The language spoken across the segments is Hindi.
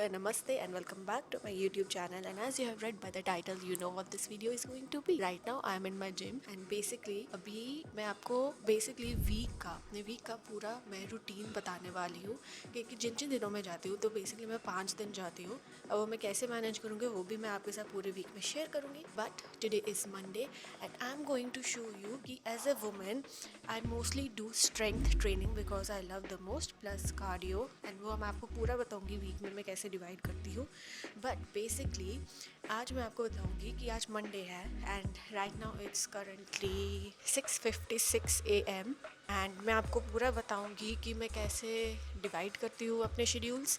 Bonjour and Namaste and welcome back to my YouTube channel, and as you have read by the title you know what this video is going to be. Right now I am in my gym and basically अभी मैं आपको वीक का पूरा मैं रूटीन बताने वाली हूँ क्योंकि जिन जिन दिनों में जाती हूँ तो बेसिकली मैं 5 दिन जाती हूँ। अब वो मैं कैसे मैनेज करूँगी वो भी मैं आपके साथ पूरे वीक में शेयर करूँगी। But today is Monday and I am going to show you कि as a women I mostly do strength training because I love the most plus cardio, and वो मैं आपको पूरा बताऊंगी वीक में मैं कैसे डिवाइड करती हूँ। बट बेसिकली आज मैं आपको बताऊंगी कि आज मंडे है and right now it's currently 6:56 AM and मैं आपको पूरा बताऊंगी कि मैं कैसे डिवाइड करती हूँ अपने schedules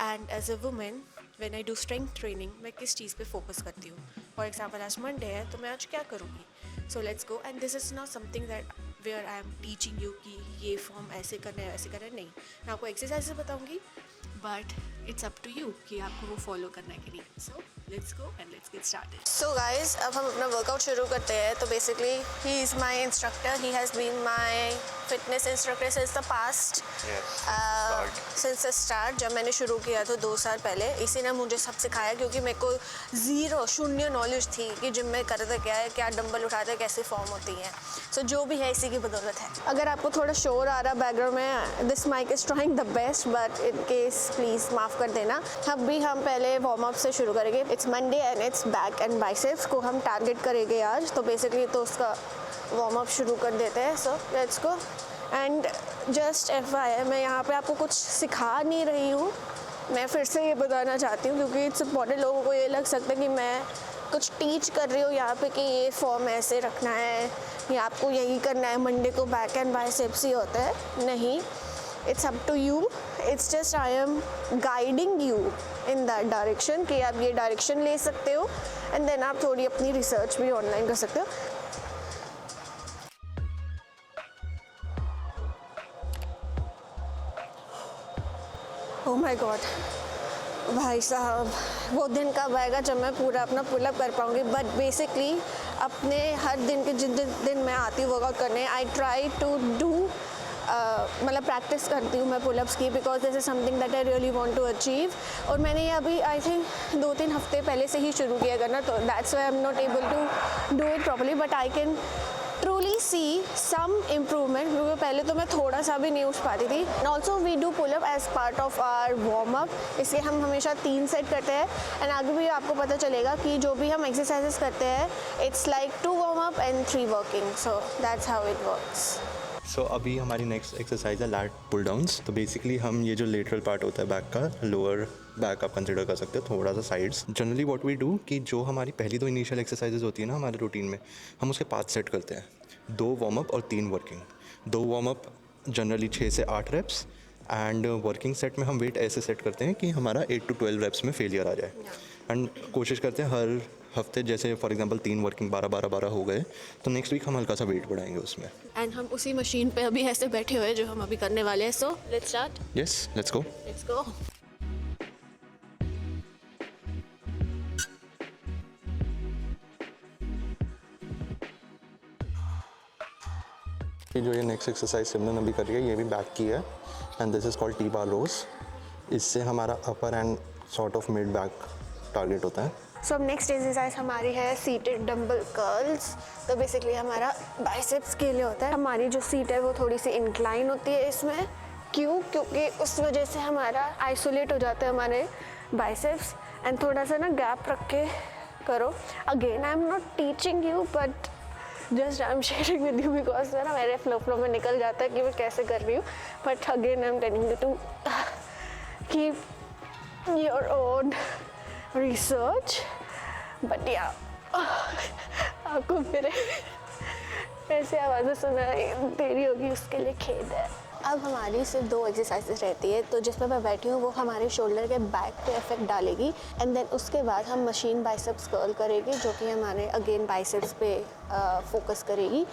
and as a women when I do strength training मैं किस चीज़ पे फोकस करती हूँ। फॉर एग्जांपल आज मंडे है तो मैं आज क्या करूँगी। So let's go and this is not something that where I am teaching you कि ये फॉर्म ऐसे करना है वैसे करना है, नहीं। मैं आपको एक्सरसाइज बताऊंगी but it's up to you कि आपको वो फॉलो करना है कि नहीं। So let's go and let's get started. So guys अब हम अपना वर्कआउट शुरू करते हैं। तो basically he is my instructor, he has been my fitness instructor since the past, since the start. जब मैंने शुरू किया तो 2 साल पहले इसी ने मुझे सब सिखाया क्योंकि मेरे को शून्य नॉलेज थी कि जिम में करते क्या है, क्या डंबल उठाते हैं, कैसे फॉर्म होती हैं। सो जो भी है इसी की बदौलत है। अगर आपको थोड़ा शोर आ रहा बैकग्राउंड में, this mic is trying the best but in case please माफ़ कर देना। हम पहले वार्म अप से शुरू करेंगे। It's Monday and it's back and biceps को हम टारगेट करेंगे आज। तो बेसिकली तो उसका वार्म अप शुरू कर देते हैं। सो let's go. And just FYI मैं यहाँ पे आपको कुछ सिखा नहीं रही हूँ, मैं फिर से ये बताना चाहती हूँ क्योंकि इट्स इम्पॉर्टेंट। लोगों को ये लग सकता है कि मैं कुछ टीच कर रही हूँ यहाँ पे कि ये फॉर्म ऐसे रखना है या आपको यही करना है, मंडे को बैक एंड बाइसेप्स ही होता है। नहीं, it's up to you. It's just I am guiding you in that direction कि आप ये डायरेक्शन ले सकते हो एंड देन आप थोड़ी अपनी रिसर्च भी ऑनलाइन कर सकते हो। ओह माय गॉड भाई साहब, वो दिन कब आएगा जब मैं पूरा अपना पुलअप कर पाऊँगी। बट बेसिकली अपने हर दिन के जिन दिन मैं आती हूँ वर्कआउट करने, आई ट्राई टू डू मतलब प्रैक्टिस करती हूँ मैं पुलअप्स की because this is something that I really want to achieve. और मैंने ये अभी आई थिंक 2-3 हफ्ते पहले से ही शुरू किया करना, तो that's why I am not able to do it properly but I can truly see some improvement क्योंकि पहले तो मैं थोड़ा सा भी नहीं उठ पाती थी। And also we do pull up as part of our warm up, इसलिए हम हमेशा 3 सेट करते हैं। एंड आगे भी आपको पता चलेगा कि जो भी हम एक्सरसाइजेस करते हैं it's like 2 warm up and 3 working. So that's how it works. अभी हमारी नेक्स्ट एक्सरसाइज है लैट पुल डाउन्स। तो बेसिकली हम ये जो लेटरल पार्ट होता है बैक का, लोअर बैक आप कंसिडर कर सकते हो, थोड़ा सा sides. Generally what we do कि जो हमारी पहली 2 इनिशियल एक्सरसाइजेज होती है ना हमारे रूटीन में, हम उसके 5 सेट करते हैं, 2 वार्म अप और 3 वर्किंग। 2 वार्म अप जनरली 6 से 8 रेप्स एंड वर्किंग सेट में हम वेट ऐसे सेट करते हैं कि हमारा 8 to 12 रेप्स में फेलियर आ जाए। एंड कोशिश करते हैं हर हफ्ते, जैसे फॉर एग्जांपल 3 वर्किंग 12-12-12 हो गए तो नेक्स्ट वीक हम हल्का सा वेट बढ़ाएंगे उसमें। एंड हम उसी मशीन पे अभी ऐसे बैठे हुए हैं जो हम अभी करने वाले हैं। सो let's start. Yes, let's go. Let's go. ये नेक्स्ट एक्सरसाइज सिमरन अभी कर रही है ये भी बैक की है and this is called T-bar rows। इससे हमारा upper and sort of mid back target होता है। सो अब नेक्स्ट एक्सरसाइज हमारी है सीटेड डंबल कर्ल्स। तो बेसिकली हमारा बाइसेप्स के लिए होता है। हमारी जो सीट है वो थोड़ी सी इंक्लाइन होती है इसमें। क्यों? क्योंकि उस वजह से हमारा आइसोलेट हो जाता है हमारे बाइसेप्स। एंड थोड़ा सा ना गैप रख के करो। Again I am not teaching you but just I am sharing with you because ना मेरे फ्लो में निकल जाता है कि मैं कैसे कर रही हूँ। But again I am telling you to keep your own research. But या आपको मेरे ऐसे आवाज़ें सुनाई देरी होगी उसके लिए खेद है। अब हमारी सिर्फ 2 एक्सरसाइजेस रहती है तो जिसमें मैं बैठी हूँ वो हमारे शोल्डर के बैक पे इफेक्ट डालेगी एंड देन उसके बाद हम मशीन बाइसेप्स कर्ल करेंगे जो कि हमारे अगेन बाइसेप्स पे फोकस करेगी।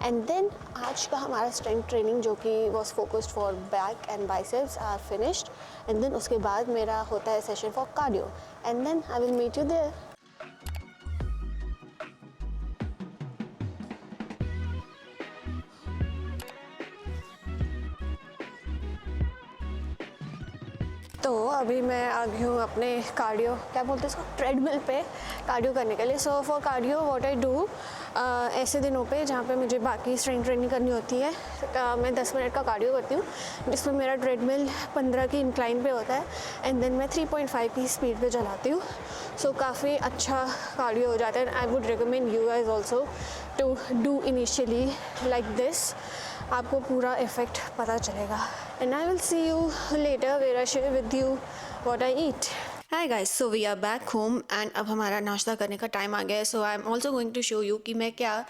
एंड देन आज का हमारा स्ट्रेंथ ट्रेनिंग जो कि was focused for back and biceps are finished. And then उसके बाद मेरा होता है session for cardio and then I will meet you there. तो अभी मैं आ गई हूँ अपने कार्डियो, क्या बोलते हैं इसको, ट्रेडमिल पे कार्डियो करने के लिए. So for cardio what I do, ऐसे दिनों पे जहाँ पे मुझे बाकी स्ट्रेंथ ट्रेनिंग करनी होती है, मैं 10 मिनट का कार्डियो करती हूँ जिसमें मेरा ट्रेडमिल 15 की इंक्लाइन पे होता है एंड देन मैं 3.5 की स्पीड पे चलाती हूँ. सो काफ़ी अच्छा कार्डियो हो जाता है. I would recommend you guys also to do initially like this. आपको पूरा इफ़ेक्ट पता चलेगा. And I will see you later where I share with you what I eat. Hi guys, so we are back home and अब हमारा नाश्ता करने का टाइम आ गया है. So I am also going to show you कि मैं क्या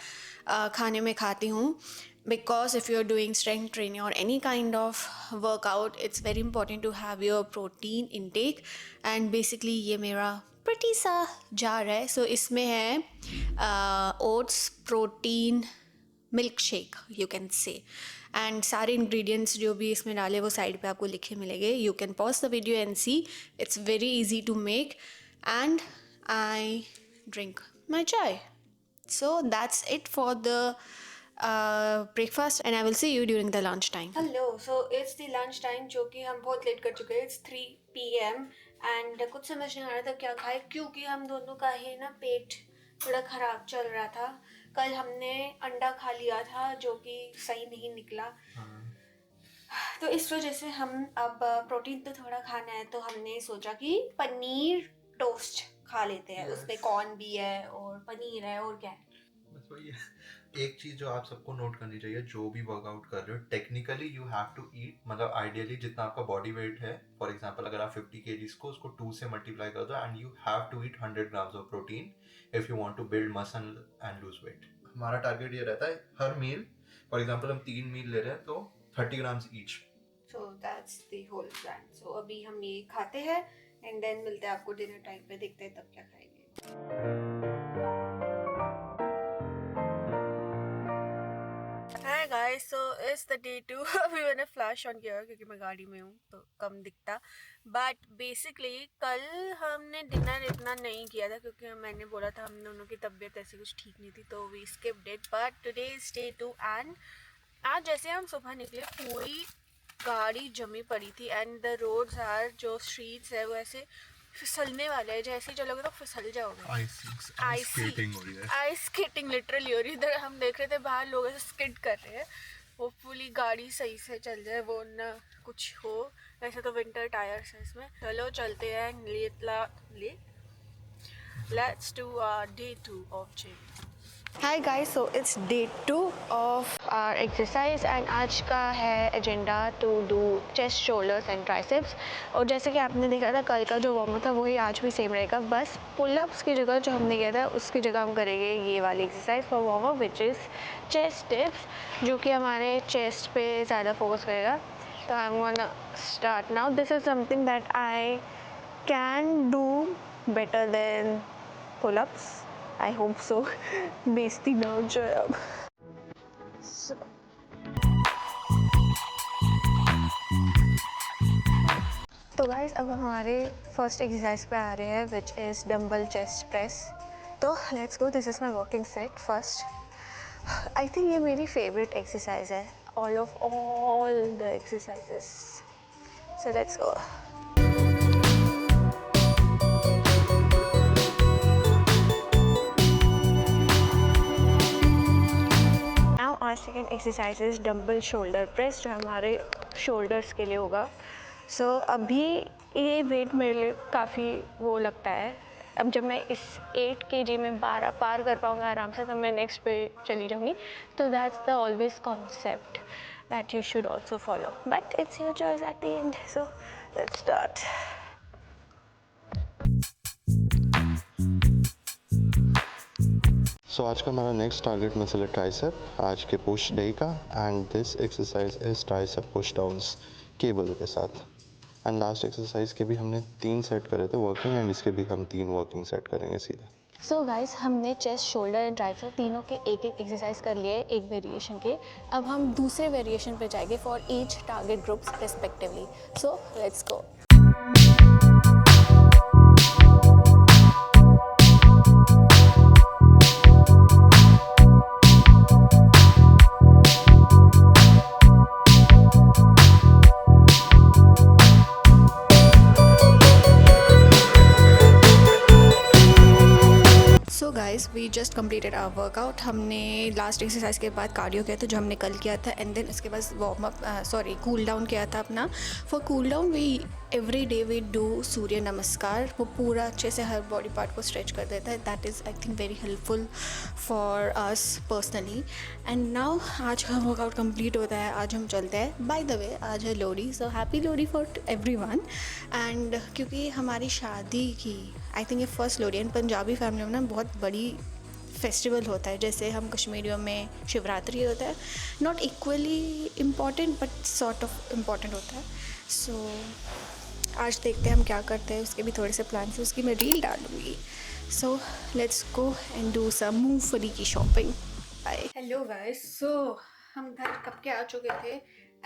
खाने में खाती हूँ. Because if you are doing strength training और any kind of workout, it's very important to have your protein intake. And basically ये मेरा प्रिटी सा जार है. सो इसमें है oats, protein, milk shake you can say, and सारे इंग्रेडिएंट्स जो भी इसमें डाले वो साइड पे आपको लिखे मिलेंगे. You can pause the video and see. It's very easy to make and I drink my chai. So that's it for the breakfast and I will see you during the lunch time. Hello, so it's the lunch time जो कि हम बहुत लेट कर चुके हैं. इट्स 3 PM एंड कुछ समझ नहीं आ रहा था क्या खाए, क्योंकि हम दोनों का ही ना पेट थोड़ा ख़राब चल रहा था. कल हमने अंडा खा लिया था जो कि सही नहीं निकला. तो इस वजह से हम अब प्रोटीन तो थोड़ा खाना है, तो हमने सोचा कि पनीर टोस्ट खा लेते हैं. उसमें कॉर्न भी है और पनीर है और क्या है. बस वही है. एक चीज जो आप सबको नोट करनी चाहिए, जो भी वर्कआउट कर रहे हो, technically you have to eat, मतलब आइडियली जितना आपका बॉडी वेट है, फॉर एग्जांपल अगर आप 50 kg को उसको 2 से मल्टीप्लाई कर दो and you have to eat 100 grams of protein if you want to build muscle and lose weight. हमारा टारगेट ये रहता है हर मील, फॉर एग्जांपल हम 3 मील ले रहे हैं तो 30 grams each. So that's the whole plan. सो अभी हम ये खाते हैं एंड देन मिलते हैं आपको डिनर टाइम पे, देखते हैं तब क्या खाएंगे. हाय guys, so it's the day 2. अभी मैंने फ्लैश ऑन किया क्योंकि मैं गाड़ी में हूँ तो कम दिखता. बट बेसिकली कल हमने डिनर इतना नहीं किया था क्योंकि मैंने बोला था हम दोनों की तबीयत ऐसी कुछ ठीक नहीं थी, तो we skipped it. But today is day 2 and आज जैसे हम सुबह निकले पूरी गाड़ी जमी पड़ी थी एंड द रोड्स आर, जो स्ट्रीट्स है वो ऐसे फिसलने वाले हैं. जैसे ही चलोगे तो फिसल जाओगे. आइस स्केटिंग लिटरली हो रही. इधर हम देख रहे थे बाहर लोग ऐसे स्किड कर रहे हैं. होपफुली गाड़ी सही से चल जाए, वो ना कुछ हो. वैसे तो विंटर टायर्स है इसमें. चलो चलते हैं. Let's do day 2 of gym. Hi guys, so it's day 2 of our exercise and आज का है agenda to do chest, shoulders and triceps. और जैसे कि आपने देखा था कल का जो वार्म अप था वही आज भी सेम रहेगा. बस पुलअप्स की जगह जो हमने किया था उसकी जगह हम करेंगे ये वाली exercise for warm up which is chest dips, जो कि हमारे चेस्ट पे ज़्यादा फोकस करेगा. तो I am gonna start now. This is something that I can do better than pullups. I hope so. बेइज्जती ना हो जाए अब. तो गाइस अब हमारे फर्स्ट एक्सरसाइज पे आ रहे हैं which is dumbbell chest press. तो let's go. This is my working set first. I think ये मेरी फेवरेट एक्सरसाइज है all the exercises. So let's go. our second exercise is dumbbell shoulder press, जो हमारे शोल्डर्स के लिए होगा. सो अभी ये वेट मेरे लिए काफ़ी वो लगता है. अब जब मैं इस 8 kg में 12 पार कर पाऊँगा आराम से, तब मैं नेक्स्ट पे चली जाऊँगी. तो that's the always concept that you should also follow, but it's your choice at the end. So let's start. So आज का हमारा नेक्स्ट टारगेट मसल है ट्राइसेप, आज के पुश डे का. And this exercise is tricep push downs cable के साथ. एंड लास्ट एक्सरसाइज के भी हमने 3 सेट करे थे वर्किंग, एंड इसके भी हम 3 वर्किंग सेट करेंगे सीधे. सो गाइस, हमने चेस्ट, शोल्डर एंड ट्राइसेप तीनों के एक एक्सरसाइज कर लिए एक वेरिएशन के. अब हम दूसरे वेरिएशन पे जाएंगे for each target groups respectively. So let's go. Guys, we just completed our workout. हमने लास्ट एक्सरसाइज के बाद कार्डियो किया था जो हमने कल किया था, एंड देन उसके बाद वार्म अप कूल डाउन किया था अपना. For cool down we every day we do Surya Namaskar. वो पूरा अच्छे से हर बॉडी पार्ट को स्ट्रेच कर देता है. That is I think very helpful for us personally. And now आज का वर्कआउट कंप्लीट होता है. आज हम चलते हैं. बाय द वे आज है Lohri, so happy Lohri for everyone. And क्योंकि हमारी शादी की आई थिंक ये first Lohri and Punjabi family में ना बहुत बड़ी फेस्टिवल होता है. जैसे हम कश्मीरियों में शिवरात्रि होता है, not equally important but sort of important होता है. सो आज देखते हैं हम क्या करते हैं. उसके भी थोड़े से प्लान है, उसकी मैं रील डालूँगी. So let's go and do some मूंगफली की shopping. Bye. Hello guys, so हम घर कब के आ चुके थे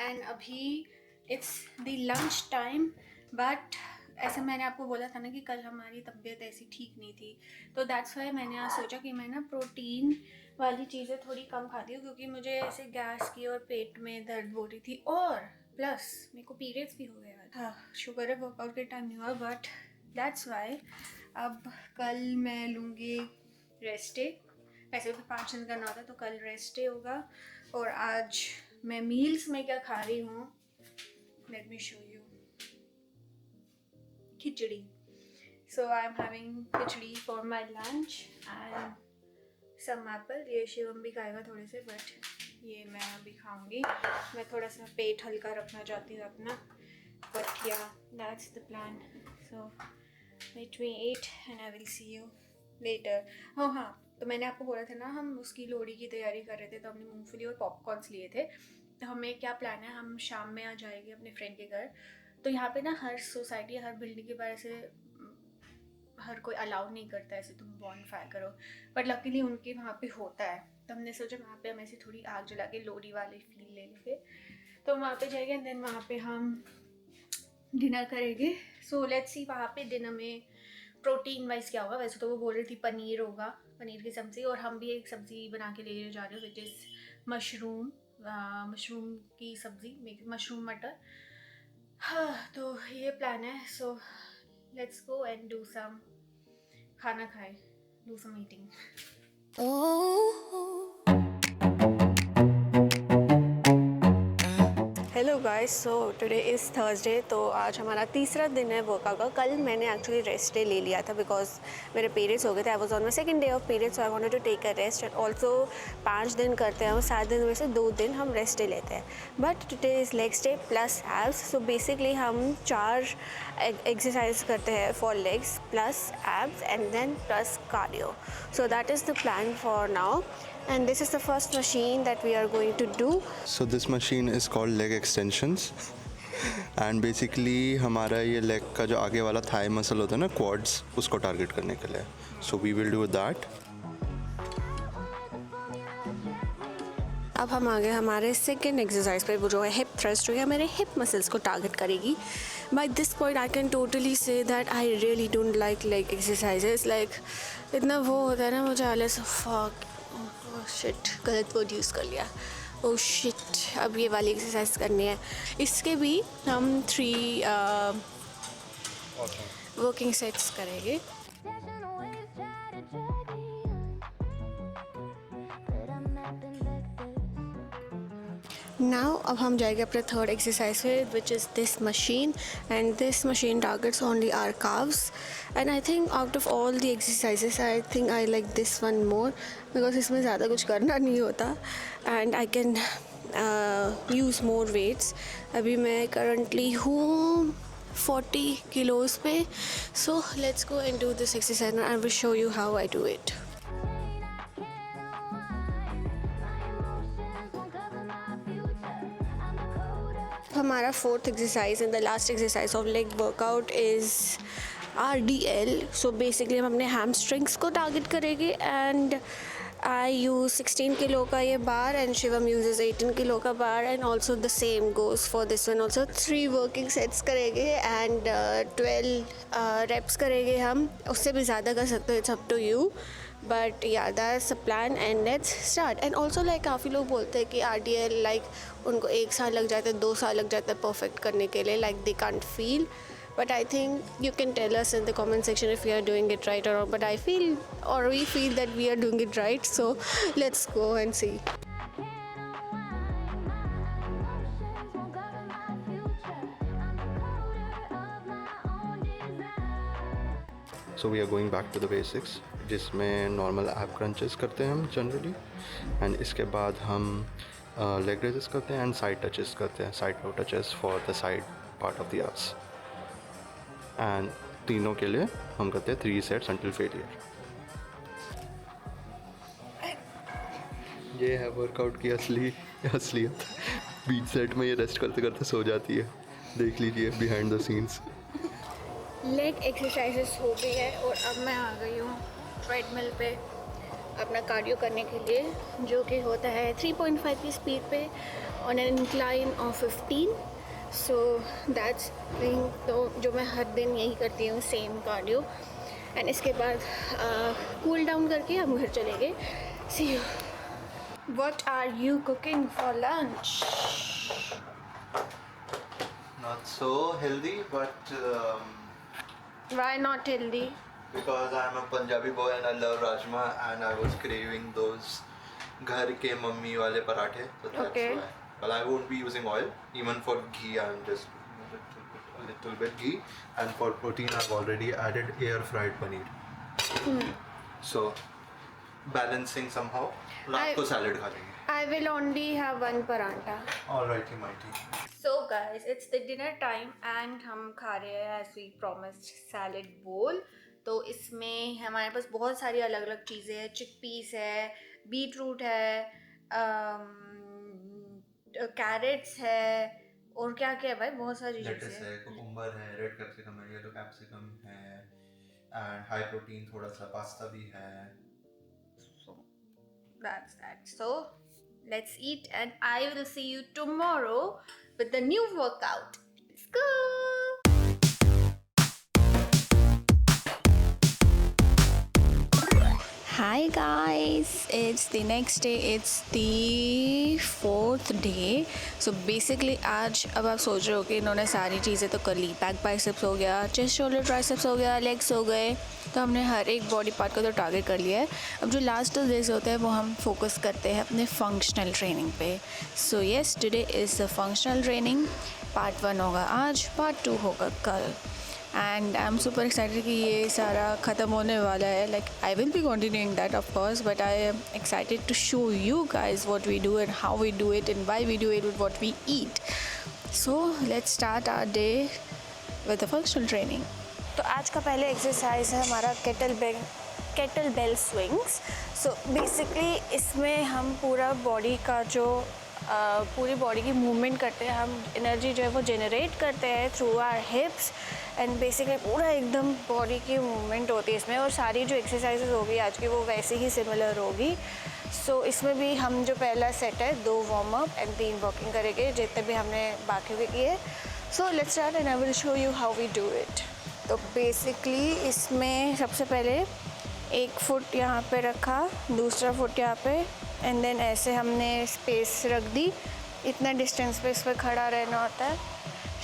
एंड अभी it's the lunch time. But ऐसे मैंने आपको बोला था ना कि कल हमारी तबीयत ऐसी ठीक नहीं थी, तो दैट्स वाई मैंने आज सोचा कि मैं ना प्रोटीन वाली चीज़ें थोड़ी कम खाती हूँ, क्योंकि मुझे ऐसे गैस की और पेट में दर्द हो रही थी, और प्लस मेरे को पीरियड्स भी हो गए. हाँ, शुक्र है वर्कआउट के टाइम नहीं हुआ, बट दैट्स वाई अब कल मैं लूँगी रेस्ट डे. वैसे भी 5 दिन करना होता है, तो कल रेस्ट डे होगा. और आज मैं मील्स में क्या खा रही हूँ, let me show you. Khichdi. So I am having khichdi for my lunch and some apple. ये शिवम भी खाएगा थोड़े से, बट ये मैं अभी खाऊंगी. मैं थोड़ा सा पेट हल्का रखना चाहती हूँ अपना, but yeah that's the plan. So let me eat and I will see you letter. हाँ, तो मैंने आपको बोला था ना हम उसकी लोहड़ी की तैयारी कर रहे थे, तो हमने मूंगफली और पॉपकॉर्न्स लिए थे. तो हमें क्या प्लान है, हम शाम में आ जाएंगे अपने फ्रेंड के घर. तो यहाँ पे ना हर सोसाइटी, हर बिल्डिंग के बाहर ऐसे हर कोई अलाउ नहीं करता ऐसे तुम बॉनफायर करो, बट लकीली उनके वहाँ पे होता है. तो हमने सोचा वहाँ पे हम ऐसे थोड़ी आग जला के लोहड़ी वाले फील ले लेंगे. तो वहाँ पे जाएंगे एंड देन वहाँ पे हम डिनर करेंगे. सो लेट्स सी वहाँ पे डिनर में प्रोटीन वाइज क्या होगा. वैसे तो वो बोल रही थी पनीर होगा, पनीर की सब्ज़ी, और हम भी एक सब्ज़ी बना के ले जा रहे हो विच इज़ मशरूम की सब्ज़ी, मशरूम मटर. हाँ, तो ये प्लान है. So let's go and do some खाना खाए, do some eating. Hello guys, so today is Thursday. तो आज हमारा तीसरा दिन है वर्कआउट का. कल मैंने एक्चुअली रेस्ट डे ले लिया था बिकॉज मेरे पीरियड्स हो गए थे. I was on my second day of periods, so I wanted to take a rest. And also 5 दिन करते हैं, 7 दिन में से 2 दिन हम रेस्ट डे लेते हैं. But today is legs day plus abs. So basically हम 4 एक्सरसाइज करते हैं for legs plus abs and then plus cardio. So that is the plan for now. And this is the first machine that we are going to do. So this machine is called leg extensions. And basically हमारा ये लेग का जो आगे वाला थाई मसल होता है ना, quads, उसको टारगेट करने के लिए. So we will do that. अब हम आ गए हमारे सेकेंड एक्सरसाइज पे, वो जो है हिप थ्रस्ट, जो है मेरे हिप मसल्स को टारगेट करेगी. By this point I can totally say that I really don't like leg exercises. Like इतना वो होता है ना, मुझे आलस. फक, शिट, गलत वर्ड यूज़ कर लिया. ओह शिट, अब ये वाली एक्सरसाइज करनी है. इसके भी हम 3 वर्किंग सेट्स करेंगे. नाउ अब हम जाएंगे अपने थर्ड एक्सरसाइज पे, which is this machine. And this machine targets only our calves. And I think out of all the exercises I think I like this one more, because इसमें ज़्यादा कुछ करना नहीं होता and I can use more weights. अभी मैं करंटली हूँ 40 किलोज़ पे. So let's go and do this exercise and I will show you how I do it. हमारा 4th exercise and the last exercise of leg workout is RDL. So basically हम अपने हैमस्ट्रिंग्स को टारगेट करेंगे. एंड आई यूज़ 16 किलो का ये bar and Shivam uses 18 kilo का bar. And also the same goes for this one also. 3 working sets करेंगे एंड 12 रेप्स करेंगे. हम उससे भी ज़्यादा कर सकते हो, it's up to you, but yeah that's a plan and let's start. And also like काफ़ी लोग बोलते हैं कि RDL लाइक उनको 1 साल लग जाता है, 2 साल लग जाता है परफेक्ट करने के लिए, like they can't feel. but I think you can tell us in the comment section if we are doing it right or not. But I feel, or we feel that we are doing it right, so let's go and see. So we are going back to the basics, जिसमें नॉर्मल एप क्रंचेस करते हैं हम जनरली, एंड इसके बाद हम लेग रेजेस करते हैं एंड साइड टचेस करते हैं, side low touches for the side part of the apps, and तीनों के लिए हम करते हैं 3 सेट्स अंटिल फेलियर। ये है वर्कआउट की असलियत। बीच सेट में ये रेस्ट करते करते सो जाती है, देख लीजिए behind the scenes. Leg exercises हो गई है और अब मैं आ गई हूँ ट्रेडमिल पे अपना कार्डियो करने के लिए, जो कि होता है 3.5 की स्पीड पे on an incline of 15। So that's thing, तो जो मैं हर दिन यही करती हूँ, सेम कार्डियो। एंड इसके बाद कूल डाउन करके हम घर चले गए। See you. What are you cooking for lunch? Not so healthy, but Why not healthy? because I'm a Punjabi boy and I love rajma, and I was craving those घर के मम्मी वाले पराठे, so that's Okay. why. But I won't be using oil. Even for ghee, I'm just a little bit ghee, and for protein, I've already added air fried paneer. So balancing somehow. रात को सैलेड खा लेंगे। I will only have one paranta. Alrighty, mighty. So guys, it's the dinner time and हम खा रहे हैं as we promised salad bowl। तो इसमें हमारे पास बहुत सारी अलग अलग चीज़ें हैं। चिकपीस है, बीट रूट है, कैरेट्स है, और क्या क्या है भाई, बहुत सारी लेटस चीज़ें है, कुकुम्बर है, रेड कैप्सिकम है, येलो कैप्सिकम है, एंड हाई प्रोटीन थोड़ा सा पास्ता भी है। So that's that. So let's eat and I will see you tomorrow with the new workout. Let's go. Hi guys, it's the next day, it's the 4th day. So basically आज अब आप सोच रहे हो कि इन्होंने सारी चीज़ें तो कर ली, बैक बाइसेप्स हो गया, चेस्ट शोल्डर ट्राइसेप्स हो गया, लेग्स हो गए, तो हमने हर एक बॉडी पार्ट का तो टारगेट कर लिया है। अब जो लास्ट 2 डेज होते हैं वो हम फोकस करते हैं अपने फंक्शनल ट्रेनिंग पे। So yes, today is the functional training. Part 1 होगा आज, पार्ट 2 होगा कल। And I am super excited कि ये सारा ख़त्म होने वाला है। Like I will be continuing that of course, but I am excited to show you guys what we do and how we do it and why we do it with what we eat. So let's start our day with the functional training. तो आज का पहले एक्सरसाइज है हमारा kettlebell swings. So basically इसमें हम पूरा बॉडी का जो पूरी बॉडी की मूवमेंट करते हैं, हम एनर्जी जो है वो जनरेट करते हैं through our hips, and basically पूरा एकदम बॉडी की मूवमेंट होती है इसमें। और सारी जो एक्सरसाइजेज होगी आज की वो वैसे ही सिमिलर होगी। सो इसमें भी हम जो पहला सेट है 2 वार्म अप एंड 3 वॉकिंग करेंगे, जितने भी हमने बाकी भी किए। So let's start and I will show you how we do it. तो बेसिकली इसमें सबसे पहले एक फुट यहाँ पे रखा, दूसरा फुट यहाँ पे, एंड देन ऐसे हमने स्पेस रख दी, इतना डिस्टेंस पे इस पर खड़ा रहना होता है।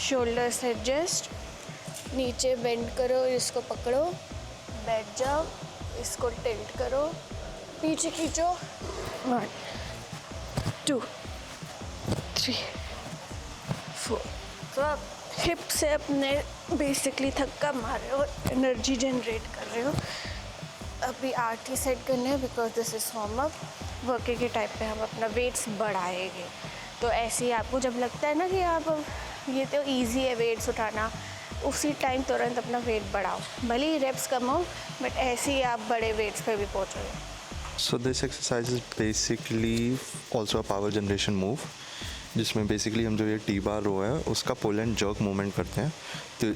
शोल्डर से जस्ट नीचे बेंड करो, इसको पकड़ो, बैठ जाओ, इसको टिल्ट करो, पीछे खींचो, 1 2 3 4। तो आप हिप से अपने बेसिकली धक्का मार रहे हो, एनर्जी जनरेट कर रहे हो। अभी 8 ही सेट करने हैं because this is warm up. Working के टाइप पे हम अपना वेट्स बढ़ाएंगे। तो ऐसे ही आपको जब लगता है ना कि आप ये तो इजी है वेट्स उठाना, उसी टाइम तुरंत अपना वेट बढ़ाओ, भले ही रेप्स कम हो, बट ऐसे ही आप बड़े वेट्स पे भी पहुँचोगे। So this exercise is basically also a power generation move, जिसमें बेसिकली हम जो ये टी बार रो है उसका पुल एंड जर्क मूवमेंट करते हैं। तो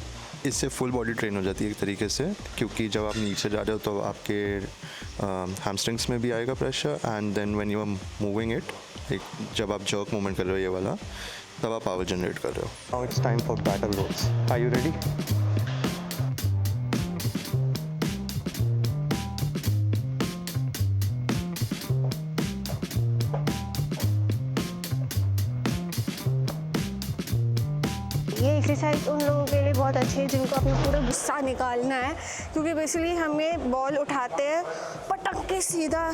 इससे फुल बॉडी ट्रेन हो जाती है एक तरीके से, क्योंकि जब आप नीचे जा रहे हो तो आपके हैमस्ट्रिंग्स में भी आएगा pressure, and then when you are moving it, एक जब आप जर्क मूवमेंट कर रहे हो ये वाला, तब आप पावर जनरेट कर रहे हो। Now it's time for battle ropes. Are you ready? ये एक्सरसाइज उन लोगों के लिए बहुत अच्छी है जिनको अपना पूरा गुस्सा निकालना है, क्योंकि बेसिकली हमें बॉल उठाते हैं पटक के सीधा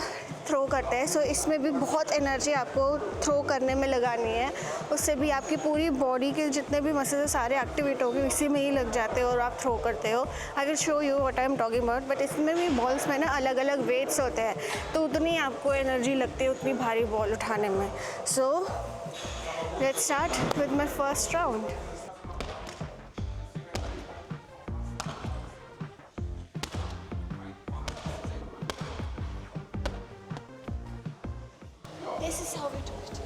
थ्रो करते हैं। सो इसमें भी बहुत एनर्जी आपको थ्रो करने में लगानी है, उससे भी आपकी पूरी बॉडी के जितने भी मसल्स सारे एक्टिवेट होंगे, इसी में ही लग जाते हो और आप थ्रो करते हो। आई will show you what I am talking about. But इसमें भी बॉल्स में ना अलग अलग वेट्स होते हैं, तो उतनी आपको एनर्जी लगती है उतनी भारी बॉल उठाने में। सो let's start with my first round. This is how we do it.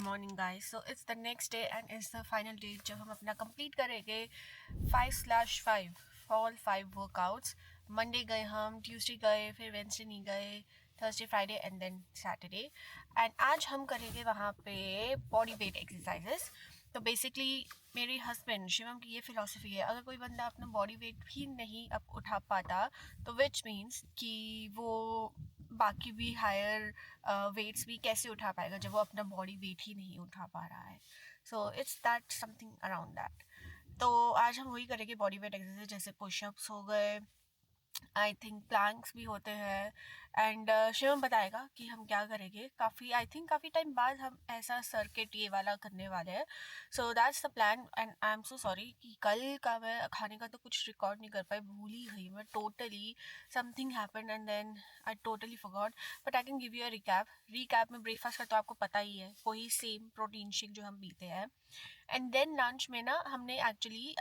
Morning guys, so it's the next day and it's the final day जब हम अपना कंप्लीट करेंगे 5/5 ऑल 5 वर्कआउट्स। मंडे गए हम, ट्यूसडे गए, फिर वेंसडे नहीं गए, Thursday Friday and then Saturday. And आज हम करेंगे वहाँ पे बॉडी वेट एक्सरसाइजेस। तो बेसिकली मेरे हस्बैंड शिवम की ये फ़िलॉसफी है, अगर कोई बंदा अपना बॉडी वेट भी नहीं अब उठा पाता तो विच मीन्स कि वो बाकी भी हायर वेट्स भी कैसे उठा पाएगा जब वो अपना बॉडी वेट ही नहीं उठा पा रहा है। So it's that something around that. तो आज हम वही करेंगे बॉडी वेट एक्सरसाइज, जैसे पुशअप्स हो गए, आई थिंक प्लैंक्स भी होते हैं। एंड शिवम बताएगा कि हम क्या करेंगे। काफ़ी टाइम बाद हम ऐसा सर्किट ये वाला करने वाले हैं। सो that's the plan and I am so sorry कि कल का मैं खाने का तो कुछ रिकॉर्ड नहीं कर पाई, भूल ही गई मैं totally. Something happened and then I totally forgot. But I can give you a recap में ब्रेकफास्ट का तो आपको पता ही है, वही सेम प्रोटीन शेक जो हम पीते हैं। एंड देन लंच में ना हमने एक्चुअली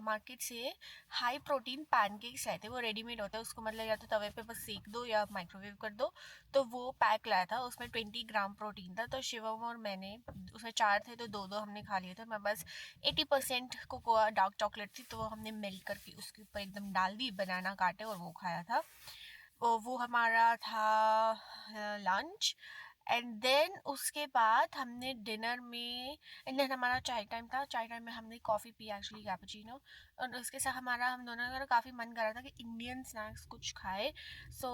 मार्केट से हाई प्रोटीन पैनकेक्स आए थे, वो रेडीमेड होता है, उसको मतलब या तो तवे पे बस सेक दो या माइक्रोवेव कर दो। तो वो पैक लाया था, उसमें 20 ग्राम प्रोटीन था। तो शिवम और मैंने, उसमें 4 थे तो 2 हमने खा लिए थे। मैं बस 80% कोकोआ डार्क चॉकलेट थी तो वो हमने मेल्ट करके उसके ऊपर एकदम डाल दी, बनाना काटे और वो खाया था। वो हमारा था लंच। एंड देन उसके बाद हमने डिनर में, एंड देन हमारा चाय टाइम था। चाय टाइम में हमने कॉफ़ी पी, एक्चुअली कैपुचिनो। और उसके साथ हम दोनों का काफ़ी मन कर रहा था कि इंडियन स्नैक्स कुछ खाए। सो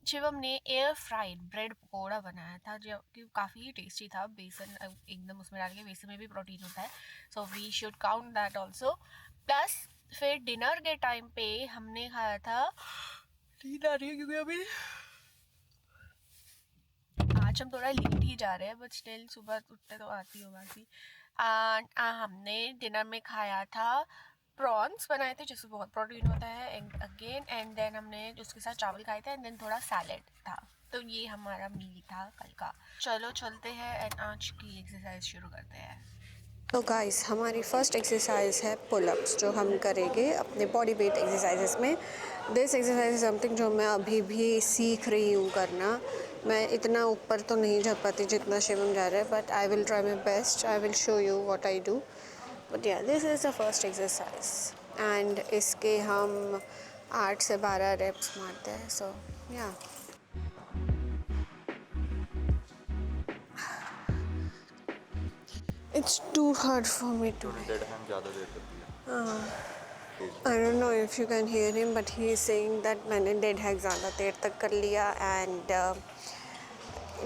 शिवम ने एयर फ्राइड ब्रेड पकौड़ा बनाया था जो कि काफ़ी टेस्टी था। बेसन एकदम उसमें डाल के, बेसन में भी प्रोटीन होता है, so we should count that also. Plus फिर डिनर के टाइम पे हमने खाया था, नींद आ रही है क्योंकि अभी आज हम थोड़ा लेट ही जा रहे हैं, बट स्टिल सुबह उठते तो आती हो बाकी। एंड हमने डिनर में खाया था, प्रॉन्स बनाए थे जिसमें बहुत प्रोटीन होता है एंड देन हमने उसके साथ चावल खाए थे एंड देन थोड़ा सैलेड था। तो ये हमारा मील था कल का। चलो चलते हैं एंड आज की एक्सरसाइज शुरू करते हैं। तो गाइस, हमारी फर्स्ट एक्सरसाइज है पुलअप्स, जो हम करेंगे अपने बॉडी वेट एक्सरसाइजेस में। दिस एक्सरसाइज इज समथिंग जो मैं अभी भी सीख रही हूँ करना। मैं इतना ऊपर तो नहीं जा पाती जितना शिवम जा रहा है, but I will try my best. I will show you what I do. But yeah, this is the first exercise and इसके हम 8 से 12 रेप्स मारते हैं। सो या, it's too hard for me to. Dead hand ज़्यादा देर करती है। I don't know if you can hear him, but he is saying that मैंने डेड हैक ज़्यादा देर तक कर लिया। एंड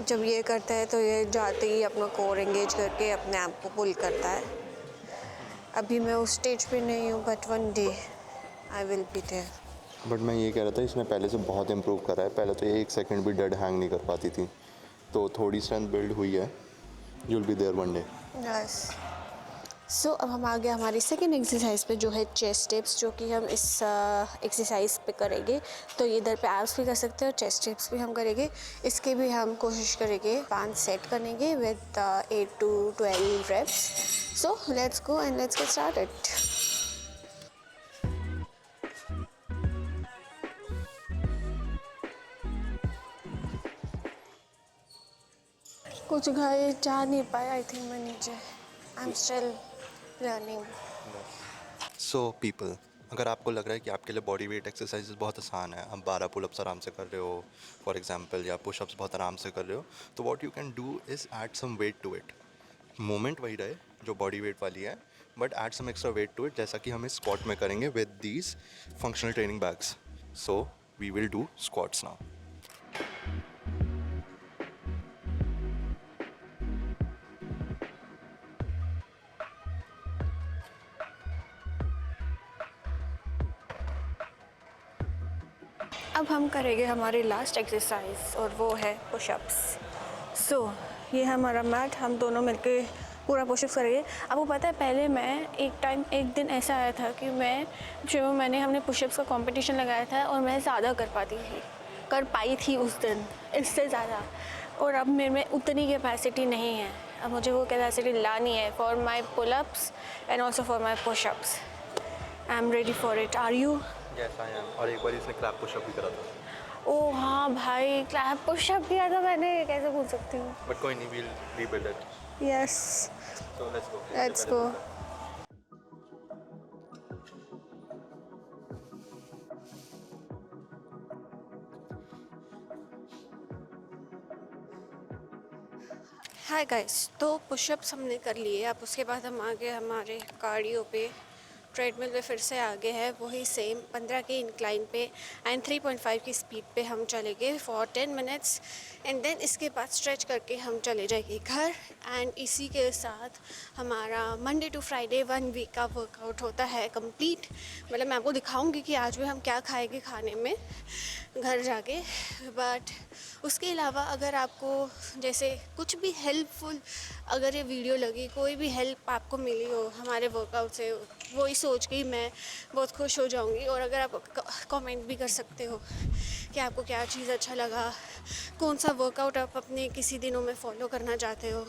जब ये करता है तो ये जाते ही अपना कोर एंगेज करके अपने आप को पुल करता है। अभी मैं उस स्टेज पे नहीं हूँ, but one day I will be there. But मैं ये कह रहा था, इसने पहले से बहुत इम्प्रूव करा है। पहले तो ये 1 सेकंड भी डेड हैंग नहीं कर पाती थी, तो थोड़ी स्ट्रेंथ बिल्ड हुई है। You will be there one day. Yes. So अब हम आ गए हमारी सेकेंड एक्सरसाइज पे, जो है चेस्ट टिप्स, जो कि हम इस एक्सरसाइज पे करेंगे। तो इधर पे एब्स भी कर सकते हैं और चेस्ट टिप्स भी हम करेंगे। इसके भी हम कोशिश करेंगे 5 सेट करेंगे with 8 to 12 reps. So let's go and let's get started. कुछ घाय जा नहीं पाया आई थिंक मैं नीचे। I am still learning. So people, अगर आपको लग रहा है कि आपके लिए बॉडी वेट एक्सरसाइजेस बहुत आसान है, आप 12 पुलअप्स आराम से कर रहे हो फॉर एग्जांपल, या पुशअप्स बहुत आराम से कर रहे हो, तो what you can do is add some weight to it. Moment वही रहे जो बॉडी वेट वाली है, but add some extra weight to it, जैसा कि हम इस स्क्वाट में करेंगे with these functional training bags. So we will do squats now. अब हम करेंगे हमारी लास्ट एक्सरसाइज और वो है पुशअप्स। सो ये है हमारा मैट, हम दोनों मिलके पूरा पुशअप्स करेंगे। आपको पता है पहले मैं एक दिन ऐसा आया था कि हमने पुशअप्स का कंपटीशन लगाया था और मैं ज़्यादा कर पाई थी उस दिन, इससे ज़्यादा। और अब मेरे में उतनी कैपेसिटी नहीं है, अब मुझे वो कैपेसिटी लानी है for my pullups and also for my pushups. I am ready for it, are you? Yes I am. और एक बार इसने क्लैप पुशअप भी करा था। ओह हाँ भाई, क्लैप पुशअप किया था मैंने, कैसे भूल सकती हूँ। बट कोई नहीं, we'll rebuild it. Yes, so let's let's go. Hi guys, तो पुशअप्स हमने कर लिए। अब उसके बाद हम आगे हमारे कार्डियो पे, ट्रेडमिल पे फिर से आगे है वही सेम 15 के इंक्लाइन पे एंड 3.5 की स्पीड पे हम चलेंगे फॉर 10 मिनट्स एंड देन इसके बाद स्ट्रेच करके हम चले जाएंगे घर। एंड इसी के साथ हमारा मंडे टू फ्राइडे 1 वीक का वर्कआउट होता है कंप्लीट। मतलब मैं आपको दिखाऊंगी कि आज भी हम क्या खाएंगे खाने में घर जाके। बट उसके अलावा अगर आपको जैसे कुछ भी हेल्पफुल, अगर ये वीडियो लगी, कोई भी हेल्प आपको मिली हो हमारे वर्कआउट से, वही सोच के मैं बहुत खुश हो जाऊंगी। और अगर आप कमेंट भी कर सकते हो कि आपको क्या चीज़ अच्छा लगा, कौन सा वर्कआउट आप अपने किसी दिनों में फॉलो करना चाहते हो,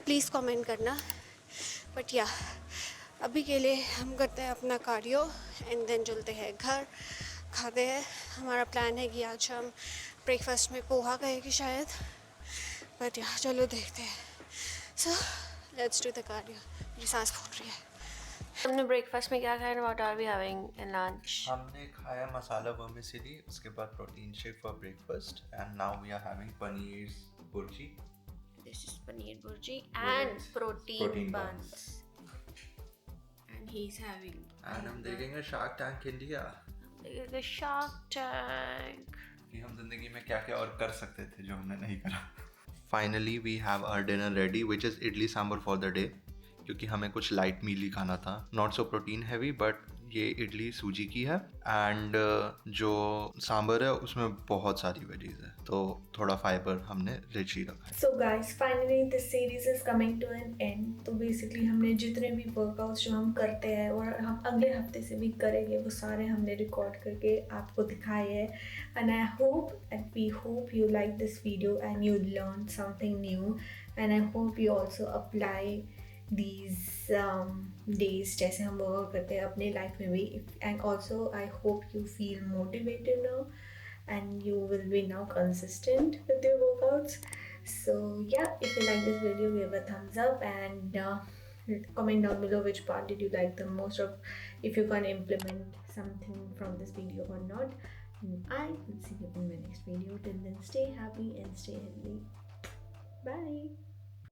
प्लीज़ कमेंट करना। बट या अभी के लिए हम करते हैं अपना कार्डियो एंड देन चलते हैं घर, खाते हैं। हमारा प्लान है कि आज हम ब्रेकफास्ट में पोहा खाएंगे शायद, बट या चलो देखते हैं। So let's do the cardio. मेरी सांस फूल रही है। हमने ब्रेकफास्ट में क्या खाया? What are we having in lunch? हमने खाया मसाला वर्मिसेली, उसके बाद protein shake for breakfast and now we are having paneer bhurji. This is paneer burji and protein buns. And he's having. And हम देखेंगे shark tank India The Shark Tank. कि हम जिंदगी में क्या क्या और कर सकते थे जो हमने नहीं करा। Finally we have our dinner ready which is idli sambar for the day, क्योंकि हमें कुछ लाइट मील ही खाना था, not so protein heavy. But ये इडली सूजी की है एंड जो सांभर है उसमें बहुत सारी वेजीज है, तो थोड़ा फाइबर हमने रिच ही रखा है। So guys, finally this series is coming to an end. तो बेसिकली हमने जितने भी वर्कआउट्स जो हम करते हैं और हम अगले हफ्ते से भी करेंगे, वो सारे हमने रिकॉर्ड करके आपको दिखाए हैं। And I hope and we hope you like this video and you learn something new and I hope you also apply these days जैसे हम वर्क करते हैं अपने लाइफ में भी। And also I hope you feel motivated now and you will be now consistent with your workouts. So yeah, if you like this video, give a thumbs up and comment down below which part did you like the most, of if you can implement something from this video or not. And I will see you in my next video. Till then, stay happy and stay healthy. Bye.